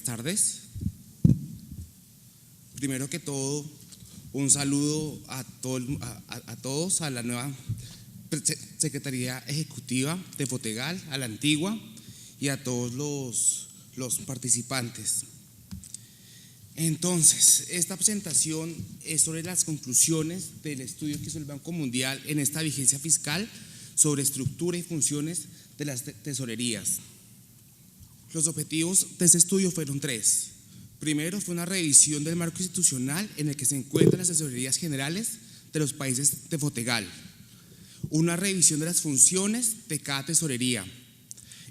buenas tardes. Primero que todo, un saludo a todos, a la nueva Secretaría Ejecutiva de Fotegal, a la antigua, y a todos los participantes. Entonces, esta presentación es sobre las conclusiones del estudio que hizo el Banco Mundial en esta vigencia fiscal sobre estructura y funciones de las tesorerías. Los objetivos de este estudio fueron tres. Primero, fue una revisión del marco institucional en el que se encuentran las tesorerías generales de los países de Fotegal. Una revisión de las funciones de cada tesorería.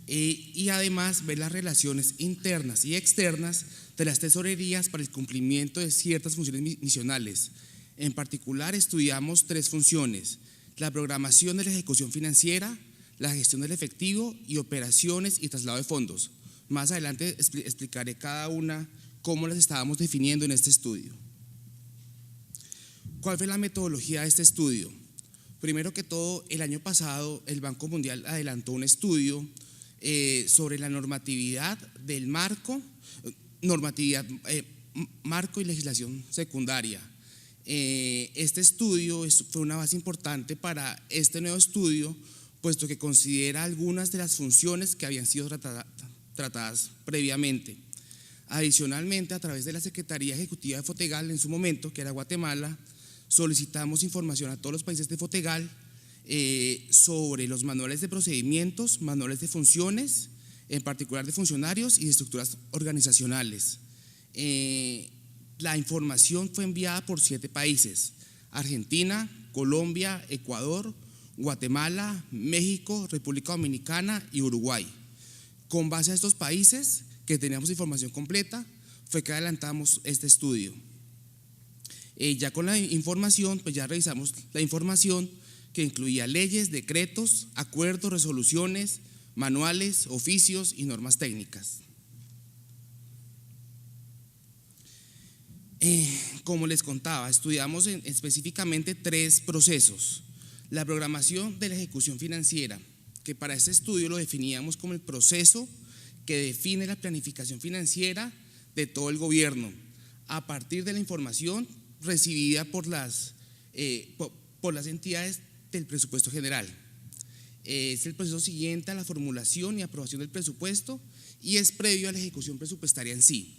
Y además ver las relaciones internas y externas de las tesorerías para el cumplimiento de ciertas funciones misionales. En particular, estudiamos tres funciones: la programación de la ejecución financiera, la gestión del efectivo y operaciones y traslado de fondos. Más adelante explicaré cada una cómo las estábamos definiendo en este estudio. ¿Cuál fue la metodología de este estudio? Primero que todo, el año pasado el Banco Mundial adelantó un estudio sobre la normatividad del marco y legislación secundaria. Este estudio fue una base importante para este nuevo estudio, puesto que considera algunas de las funciones que habían sido tratadas previamente. Adicionalmente, a través de la Secretaría Ejecutiva de Fotegal en su momento, que era Guatemala, solicitamos información a todos los países de Fotegal sobre los manuales de procedimientos, manuales de funciones, en particular de funcionarios y de estructuras organizacionales. La información fue enviada por 7 países: Argentina, Colombia, Ecuador, Guatemala, México, República Dominicana y Uruguay. Con base a estos países, que teníamos información completa, fue que adelantamos este estudio. Ya con la información, pues ya revisamos la información que incluía leyes, decretos, acuerdos, resoluciones, manuales, oficios y normas técnicas. Como les contaba, estudiamos específicamente 3 procesos. La programación de la ejecución financiera, que para este estudio lo definíamos como el proceso que define la planificación financiera de todo el gobierno a partir de la información recibida por las entidades del presupuesto general. Es el proceso siguiente a la formulación y aprobación del presupuesto y es previo a la ejecución presupuestaria en sí.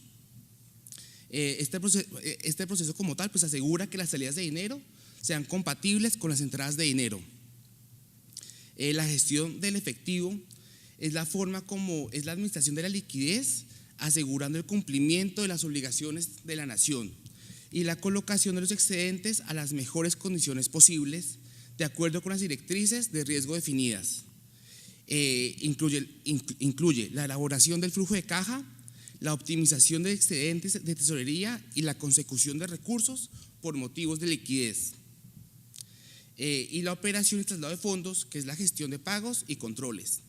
Este proceso como tal pues asegura que las salidas de dinero sean compatibles con las entradas de dinero. La gestión del efectivo es la forma como es la administración de la liquidez, asegurando el cumplimiento de las obligaciones de la nación y la colocación de los excedentes a las mejores condiciones posibles, de acuerdo con las directrices de riesgo definidas. Incluye la elaboración del flujo de caja, la optimización de excedentes de tesorería y la consecución de recursos por motivos de liquidez. Y la operación y traslado de fondos, que es la gestión de pagos y controles.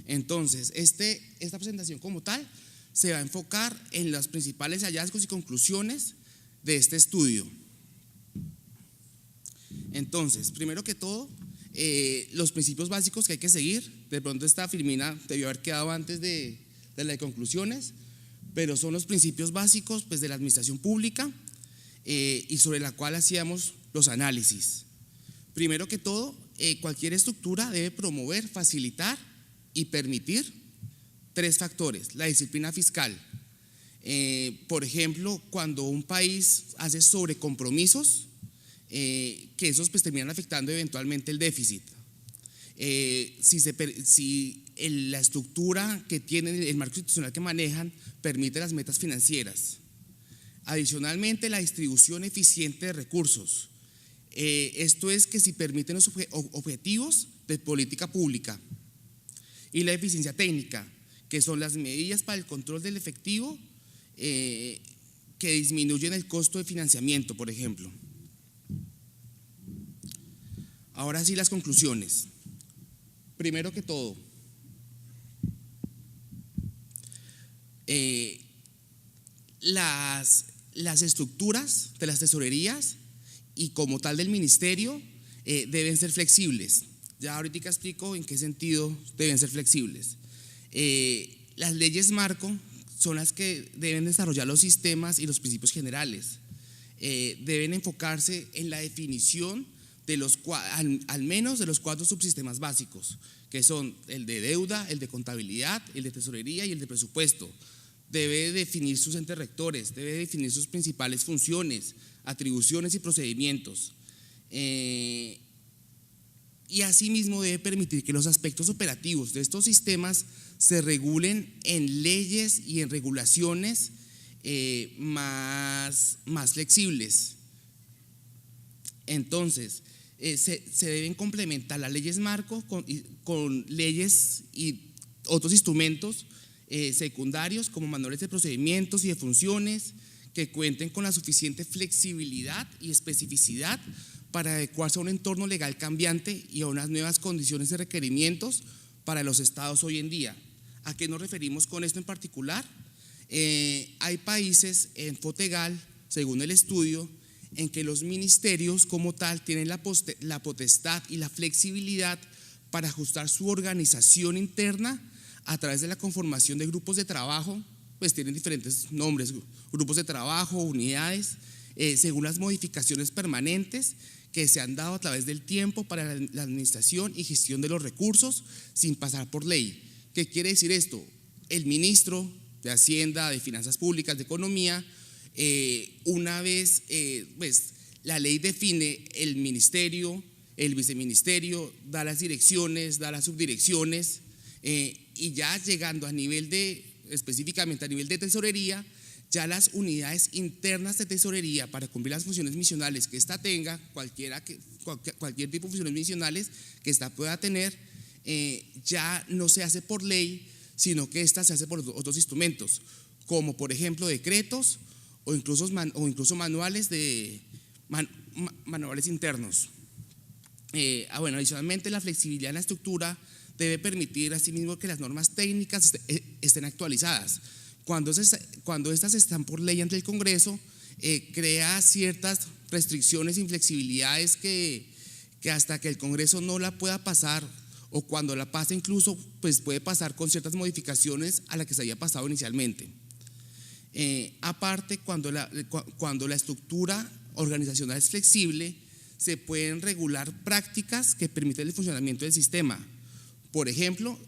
Entonces, esta presentación como tal se va a enfocar en los principales hallazgos y conclusiones de este estudio. Entonces, primero que todo, los principios básicos que hay que seguir. De pronto esta filmina debió haber quedado antes de la de conclusiones, pero son los principios básicos pues, de la administración pública y sobre la cual hacíamos los análisis. Primero que todo, cualquier estructura debe promover, facilitar y permitir 3 factores: la disciplina fiscal. Por ejemplo, cuando un país hace sobrecompromisos, que esos pues terminan afectando eventualmente el déficit. Si la estructura que tienen, el marco institucional que manejan, permite las metas financieras. Adicionalmente, la distribución eficiente de recursos. Esto es que si permiten los objetivos de política pública. Y la eficiencia técnica, que son las medidas para el control del efectivo que disminuyen el costo de financiamiento, por ejemplo. Ahora sí, las conclusiones. Primero que todo, las estructuras de las tesorerías y como tal del ministerio deben ser flexibles. Ya ahorita explico en qué sentido deben ser flexibles. Las leyes marco son las que deben desarrollar los sistemas y los principios generales. Deben enfocarse en la definición de al menos de los 4 subsistemas básicos, que son el de deuda, el de contabilidad, el de tesorería y el de presupuesto. Debe definir sus entes rectores, debe definir sus principales funciones, atribuciones y procedimientos. Y asimismo debe permitir que los aspectos operativos de estos sistemas se regulen en leyes y en regulaciones más flexibles. Entonces, se deben complementar las leyes marco con leyes y otros instrumentos secundarios como manuales de procedimientos y de funciones que cuenten con la suficiente flexibilidad y especificidad para adecuarse a un entorno legal cambiante y a unas nuevas condiciones y requerimientos para los estados hoy en día. ¿A qué nos referimos con esto en particular? Hay países en FOTEGAL, según el estudio, en que los ministerios como tal tienen la potestad y la flexibilidad para ajustar su organización interna a través de la conformación de grupos de trabajo, pues tienen diferentes nombres, grupos de trabajo, unidades, según las modificaciones permanentes que se han dado a través del tiempo para la administración y gestión de los recursos sin pasar por ley. ¿Qué quiere decir esto? El ministro de Hacienda, de Finanzas Públicas, de Economía, una vez pues la ley define el ministerio, el viceministerio, da las direcciones, da las subdirecciones, y ya llegando a nivel específicamente a nivel de tesorería, ya las unidades internas de tesorería para cumplir las funciones misionales que ésta tenga, cualquier tipo de funciones misionales que ésta pueda tener, ya no se hace por ley, sino que ésta se hace por otros instrumentos, como por ejemplo decretos o incluso manuales manuales internos. Bueno, adicionalmente la flexibilidad en la estructura debe permitir asimismo que las normas técnicas estén actualizadas. Cuando estas están por ley ante el Congreso, crea ciertas restricciones e inflexibilidades que hasta que el Congreso no la pueda pasar, o cuando la pase incluso, pues puede pasar con ciertas modificaciones a la que se había pasado inicialmente. Aparte, cuando la estructura organizacional es flexible, se pueden regular prácticas que permiten el funcionamiento del sistema. Por ejemplo,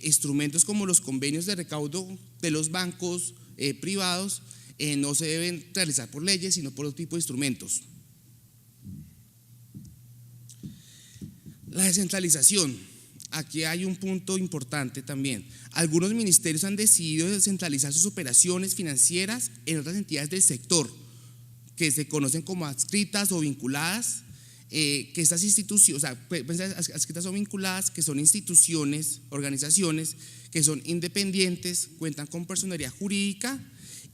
instrumentos como los convenios de recaudo de los bancos privados no se deben realizar por leyes, sino por otro tipo de instrumentos. La descentralización. Aquí hay un punto importante también. Algunos ministerios han decidido descentralizar sus operaciones financieras en otras entidades del sector, que se conocen como adscritas o vinculadas, que estas instituciones, o sea, adscritas o vinculadas, que son instituciones, organizaciones que son independientes, cuentan con personería jurídica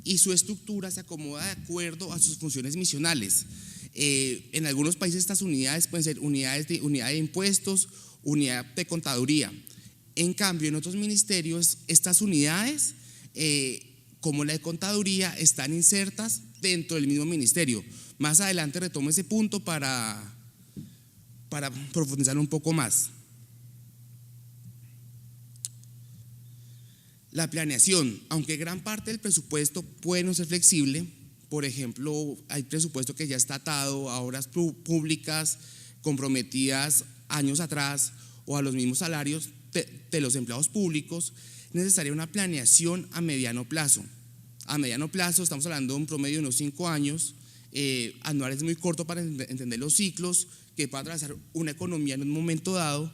y su estructura se acomoda de acuerdo a sus funciones misionales. En algunos países estas unidades pueden ser unidad de impuestos, unidad de contaduría. En cambio, en otros ministerios, estas unidades, como la de contaduría, están insertas dentro del mismo ministerio. Más adelante retomo ese punto para profundizar un poco más. La planeación, aunque gran parte del presupuesto puede no ser flexible, por ejemplo, hay presupuesto que ya está atado a obras públicas comprometidas años atrás o a los mismos salarios de los empleados públicos, es necesaria una planeación a mediano plazo. A mediano plazo estamos hablando de un promedio de unos 5 años, anual es muy corto para entender los ciclos que puede atravesar una economía en un momento dado,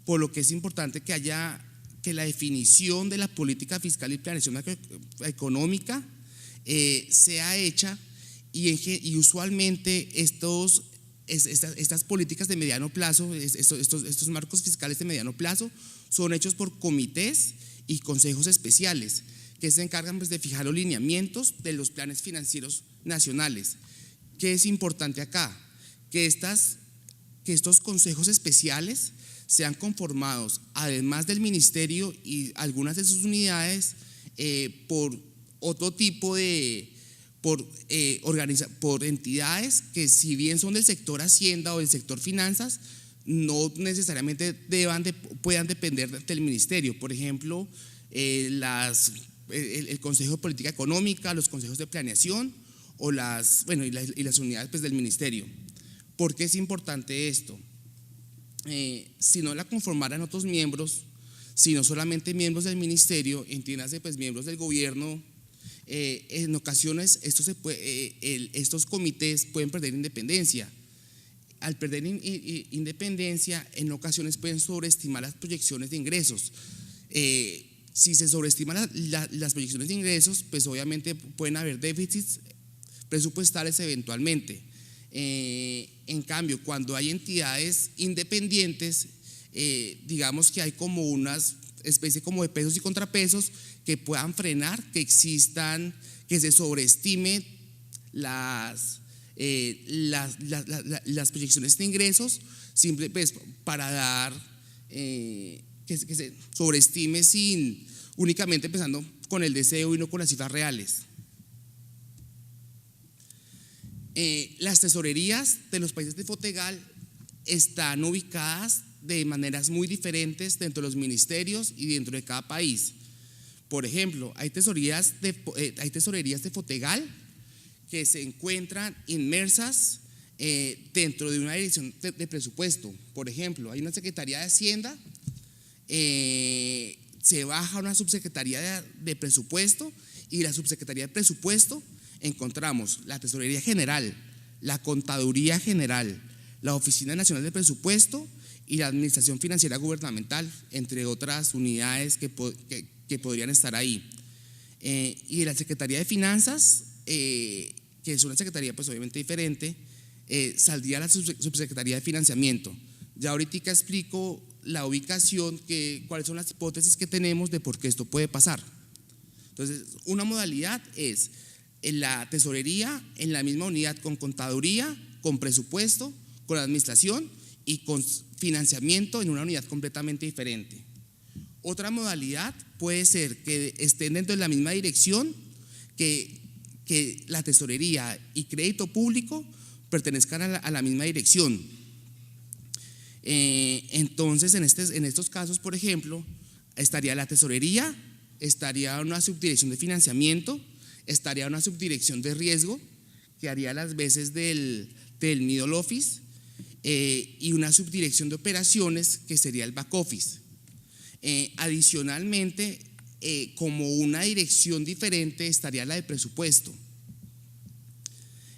por lo que es importante que la definición de la política fiscal y planeación económica sea hecha y usualmente estas políticas de mediano plazo, estos marcos fiscales de mediano plazo son hechos por comités y consejos especiales que se encargan pues, de fijar los lineamientos de los planes financieros nacionales. ¿Qué es importante acá? Que estos consejos especiales sean conformados, además del ministerio y algunas de sus unidades, por otro tipo por entidades que, si bien son del sector Hacienda o del sector Finanzas, no necesariamente puedan depender del ministerio. Por ejemplo, el Consejo de Política Económica, los consejos de planeación o y las unidades pues, del ministerio. ¿Por qué es importante esto? Si no la conformaran otros miembros, sino solamente miembros del ministerio, entiéndase pues miembros del gobierno, en ocasiones estos comités pueden perder independencia. Al perder independencia, en ocasiones pueden sobreestimar las proyecciones de ingresos. Si se sobreestiman las proyecciones de ingresos, pues obviamente pueden haber déficits presupuestales eventualmente. En cambio, cuando hay entidades independientes, digamos que hay como unas especie como de pesos y contrapesos que puedan frenar que existan, que se sobreestime las proyecciones de ingresos, simple pues, para dar que se sobreestime sin únicamente empezando con el deseo y no con las cifras reales. Las tesorerías de los países de FOTEGAL están ubicadas de maneras muy diferentes dentro de los ministerios y dentro de cada país. Por ejemplo, hay tesorerías de FOTEGAL que se encuentran inmersas dentro de una dirección de presupuesto. Por ejemplo, hay una Secretaría de Hacienda, se baja una subsecretaría de presupuesto, y la subsecretaría de presupuesto encontramos la Tesorería General, la Contaduría General, la Oficina Nacional de Presupuesto y la Administración Financiera Gubernamental, entre otras unidades que podrían estar ahí. Y de la Secretaría de Finanzas, que es una secretaría pues obviamente diferente, saldría la Subsecretaría de Financiamiento. Ya ahorita explico la ubicación, cuáles son las hipótesis que tenemos de por qué esto puede pasar. Entonces, una modalidad es en la tesorería, en la misma unidad con contaduría, con presupuesto, con administración y con financiamiento en una unidad completamente diferente. Otra modalidad puede ser que estén dentro de la misma dirección, que la tesorería y crédito público pertenezcan a la misma dirección. Entonces, en estos casos, por ejemplo, estaría la tesorería, estaría una subdirección de financiamiento, estaría una subdirección de riesgo que haría las veces del middle office, y una subdirección de operaciones que sería el back office. Adicionalmente, como una dirección diferente estaría la de presupuesto,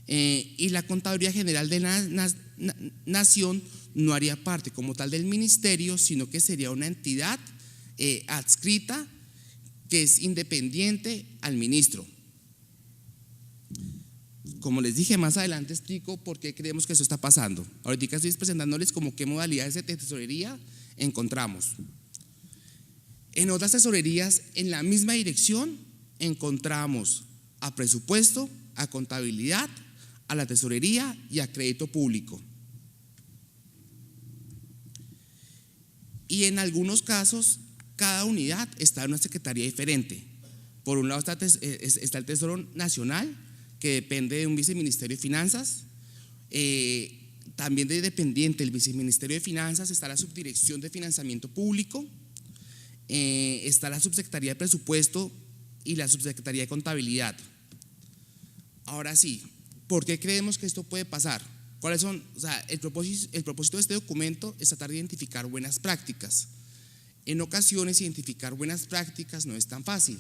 y la Contaduría General de la Nación no haría parte como tal del ministerio, sino que sería una entidad adscrita que es independiente al ministro. Como les dije, más adelante explico por qué creemos que eso está pasando. Ahorita estoy presentándoles como qué modalidades de tesorería encontramos. En otras tesorerías, en la misma dirección, encontramos a presupuesto, a contabilidad, a la tesorería y a crédito público. Y en algunos casos, cada unidad está en una secretaría diferente. Por un lado está el Tesoro Nacional, que depende de un viceministerio de finanzas. También de dependiente del viceministerio de finanzas está la subdirección de financiamiento público, está la subsecretaría de presupuesto y la subsecretaría de contabilidad. Ahora sí, ¿por qué creemos que esto puede pasar? ¿Cuáles son? O sea, el propósito de este documento es tratar de identificar buenas prácticas. En ocasiones identificar buenas prácticas no es tan fácil.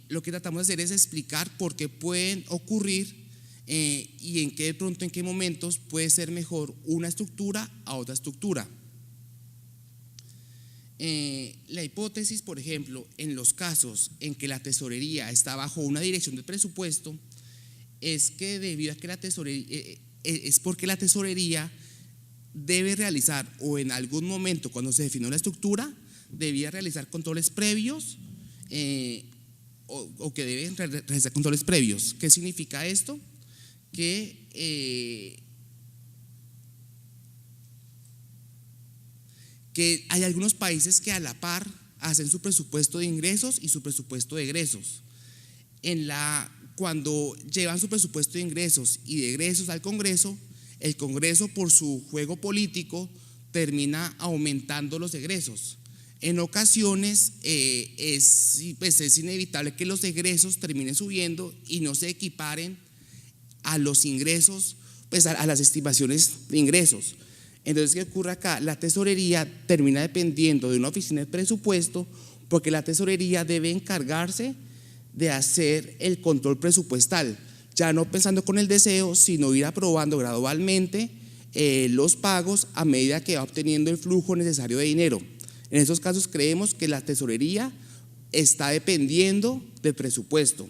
Lo que tratamos de hacer es explicar por qué pueden ocurrir y en qué momentos puede ser mejor una estructura a otra estructura. La hipótesis, por ejemplo, en los casos en que la tesorería está bajo una dirección de presupuesto, es que debido a que la tesorería es porque la tesorería debe realizar, o en algún momento cuando se definió la estructura, debía realizar controles previos, o que deben realizar controles previos. ¿Qué significa esto? Que hay algunos países que a la par hacen su presupuesto de ingresos y su presupuesto de egresos. Cuando llevan su presupuesto de ingresos y de egresos al Congreso, el Congreso, por su juego político, termina aumentando los egresos. En ocasiones pues es inevitable que los egresos terminen subiendo y no se equiparen a los ingresos, pues a las estimaciones de ingresos. Entonces, ¿qué ocurre acá? La tesorería termina dependiendo de una oficina de presupuesto, porque la tesorería debe encargarse de hacer el control presupuestal, ya no pensando con el deseo, sino ir aprobando gradualmente los pagos a medida que va obteniendo el flujo necesario de dinero. En estos casos creemos que la tesorería está dependiendo del presupuesto.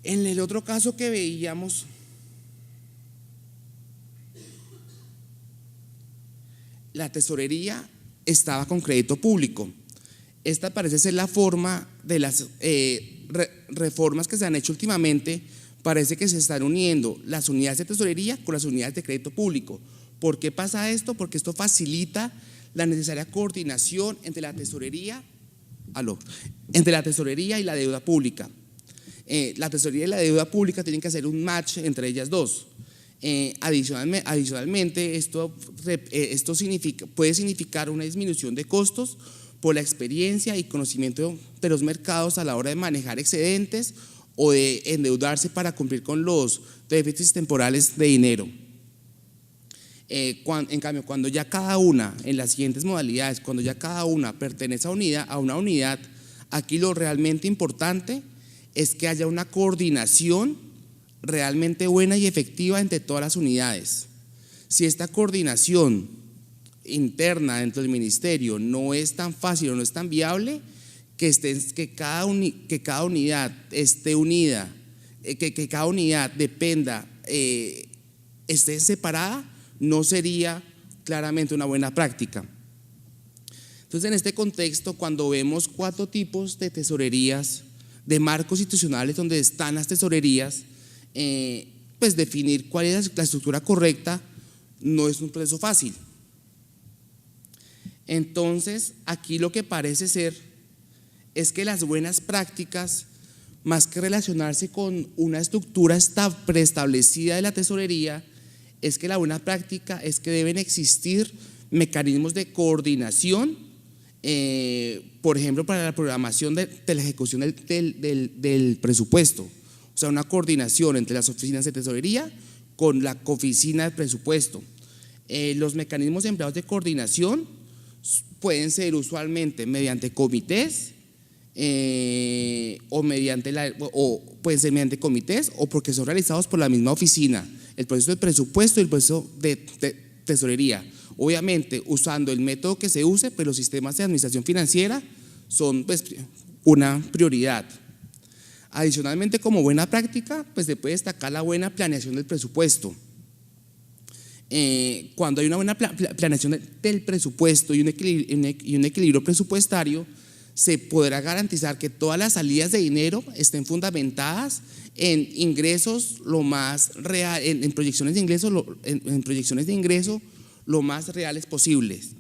En el otro caso que veíamos, la tesorería estaba con crédito público. Esta parece ser la forma de las reformas que se han hecho últimamente. Parece que se están uniendo las unidades de tesorería con las unidades de crédito público. ¿Por qué pasa esto? Porque esto facilita la necesaria coordinación entre la tesorería y la deuda pública. La tesorería y la deuda pública tienen que hacer un match entre ellas dos. Adicionalmente, esto puede significar una disminución de costos por la experiencia y conocimiento de los mercados a la hora de manejar excedentes o de endeudarse para cumplir con los déficits temporales de dinero. En cambio, cuando ya cada una, en las siguientes modalidades, cuando ya cada una pertenece a una unidad, aquí lo realmente importante es que haya una coordinación realmente buena y efectiva entre todas las unidades. Si esta coordinación interna dentro del ministerio no es tan fácil o no es tan viable, que cada unidad esté unida, que cada unidad dependa, esté separada, no sería claramente una buena práctica. Entonces, en este contexto, cuando vemos 4 tipos de tesorerías, de marcos institucionales donde están las tesorerías, pues definir cuál es la estructura correcta no es un proceso fácil. Entonces, aquí lo que parece ser es que las buenas prácticas, más que relacionarse con una estructura preestablecida de la tesorería, es que la buena práctica es que deben existir mecanismos de coordinación, por ejemplo, para la programación de la ejecución del presupuesto. O sea, una coordinación entre las oficinas de tesorería con la oficina de presupuesto. Los mecanismos empleados de coordinación pueden ser usualmente mediante comités, pueden ser mediante comités o porque son realizados por la misma oficina, el proceso de presupuesto y el proceso de tesorería. Obviamente usando el método que se use, pues los sistemas de administración financiera son pues una prioridad. Adicionalmente, como buena práctica, pues se puede destacar la buena planeación del presupuesto. Cuando hay una buena planeación del presupuesto y un equilibrio presupuestario, se podrá garantizar que todas las salidas de dinero estén fundamentadas en ingresos lo más real, en proyecciones de ingresos, lo más reales posibles.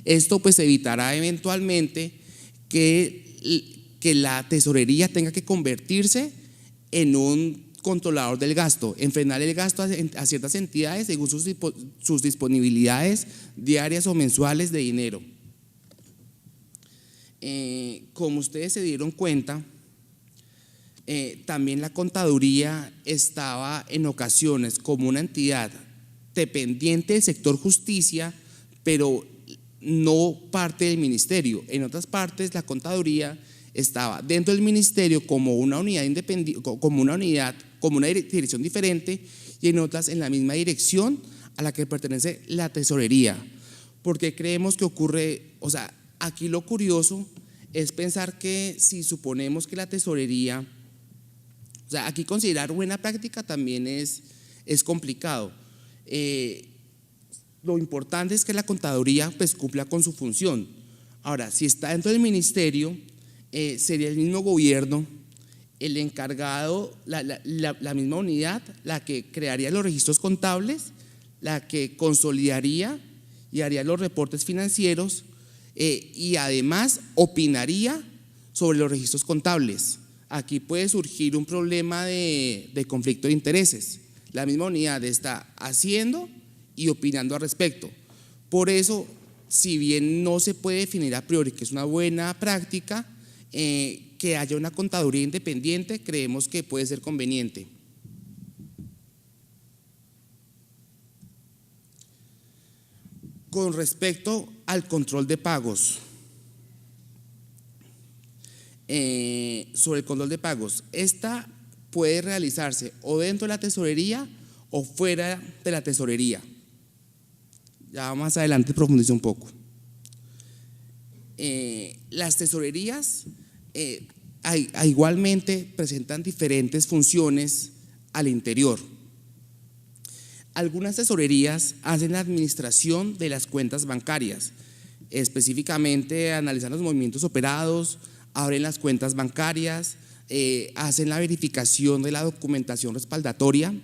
Esto pues evitará eventualmente que la tesorería tenga que convertirse en un controlador del gasto, en frenar el gasto a ciertas entidades según sus disponibilidades diarias o mensuales de dinero. Como ustedes se dieron cuenta, también la contaduría estaba en ocasiones como una entidad dependiente del sector justicia, pero no parte del ministerio. En otras partes, la contaduría estaba dentro del ministerio como una unidad independiente, como una dirección diferente, y en otras en la misma dirección a la que pertenece la tesorería. Porque creemos que ocurre, o sea, aquí lo curioso es pensar que si suponemos que la tesorería, o sea, aquí considerar buena práctica también es complicado. Lo importante es que la contaduría pues cumpla con su función. Ahora, si está dentro del ministerio, sería el mismo gobierno el encargado, la misma unidad, la que crearía los registros contables, la que consolidaría y haría los reportes financieros, y además opinaría sobre los registros contables. Aquí puede surgir un problema de conflicto de intereses. La misma unidad está haciendo y opinando al respecto. Por eso si bien no se puede definir a priori que es una buena práctica, que haya una contaduría independiente, creemos que puede ser conveniente. Con respecto al control de pagos, sobre el control de pagos, esta puede realizarse o dentro de la tesorería o fuera de la tesorería. Ya más adelante profundizo un poco. Las tesorerías igualmente presentan diferentes funciones al interior. Algunas tesorerías hacen la administración de las cuentas bancarias, específicamente analizan los movimientos operados, abren las cuentas bancarias, hacen la verificación de la documentación respaldatoria.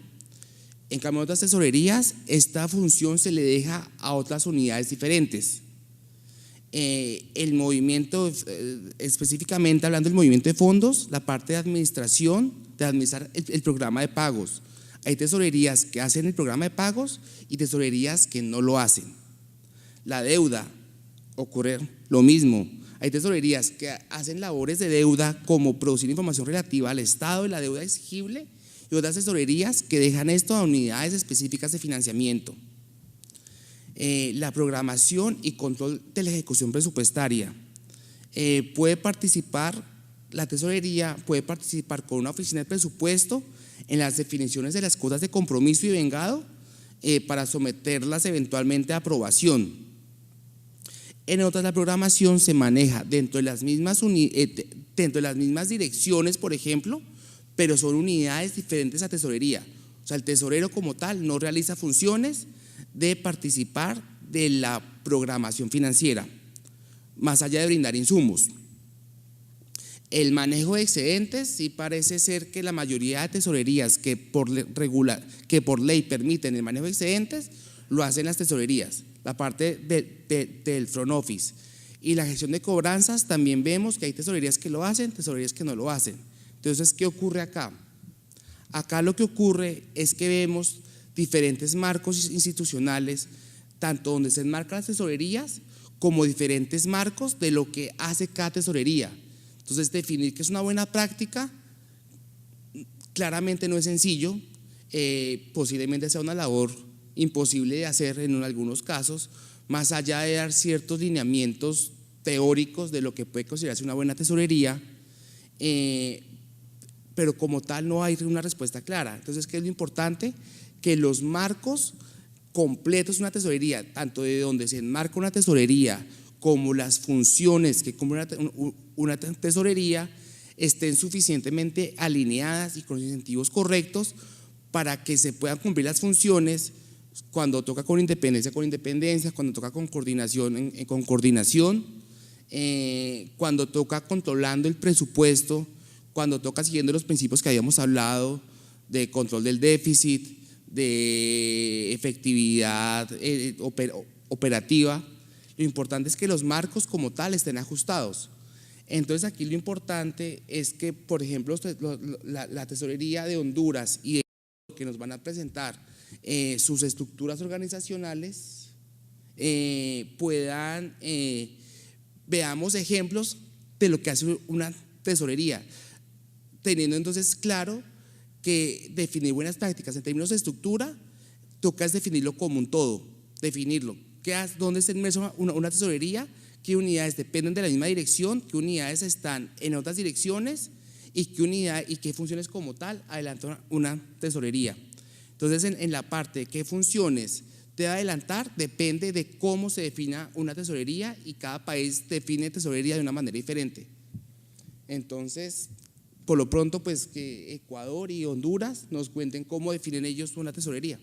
En cambio, en otras tesorerías, esta función se le deja a otras unidades diferentes. El movimiento, específicamente hablando del movimiento de fondos, la parte de administración, de administrar el programa de pagos. Hay tesorerías que hacen el programa de pagos y tesorerías que no lo hacen. La deuda, ocurre lo mismo. Hay tesorerías que hacen labores de deuda como producir información relativa al estado de la deuda exigible y otras tesorerías que dejan esto a unidades específicas de financiamiento. La programación y control de la ejecución presupuestaria. La tesorería puede participar con una oficina de presupuesto en las definiciones de las cuotas de compromiso y vengado para someterlas eventualmente a aprobación. En otras, la programación se maneja dentro de las mismas direcciones, por ejemplo, pero son unidades diferentes a tesorería. O sea, el tesorero como tal no realiza funciones de participar de la programación financiera, más allá de brindar insumos. El manejo de excedentes, sí parece ser que la mayoría de tesorerías que por ley permiten el manejo de excedentes, lo hacen las tesorerías, la parte del front office. Y la gestión de cobranzas, también vemos que hay tesorerías que lo hacen, tesorerías que no lo hacen. Entonces, ¿qué ocurre acá? Acá lo que ocurre es que vemos diferentes marcos institucionales, tanto donde se enmarcan las tesorerías, como diferentes marcos de lo que hace cada tesorería. Entonces, definir qué es una buena práctica claramente no es sencillo, posiblemente sea una labor imposible de hacer en algunos casos, más allá de dar ciertos lineamientos teóricos de lo que puede considerarse una buena tesorería, pero como tal no hay una respuesta clara. Entonces, ¿qué es lo importante? Que los marcos completos de una tesorería, tanto de donde se enmarca una tesorería como las funciones que cumple una tesorería, estén suficientemente alineadas y con los incentivos correctos para que se puedan cumplir las funciones cuando toca con independencia, cuando toca con coordinación, cuando toca controlando el presupuesto, cuando toca siguiendo los principios que habíamos hablado de control del déficit, de efectividad operativa. Lo importante es que los marcos como tal estén ajustados. Entonces, aquí lo importante es que, por ejemplo, la tesorería de Honduras y de que nos van a presentar sus estructuras organizacionales veamos ejemplos de lo que hace una tesorería, teniendo entonces claro que definir buenas prácticas en términos de estructura toca es definirlo como un todo, definirlo, dónde está inmersa una tesorería, qué unidades dependen de la misma dirección, qué unidades están en otras direcciones y qué funciones como tal adelanta una tesorería. Entonces, en la parte de qué funciones debe adelantar, depende de cómo se defina una tesorería y cada país define tesorería de una manera diferente. Entonces, por lo pronto, pues que Ecuador y Honduras nos cuenten cómo definen ellos una tesorería.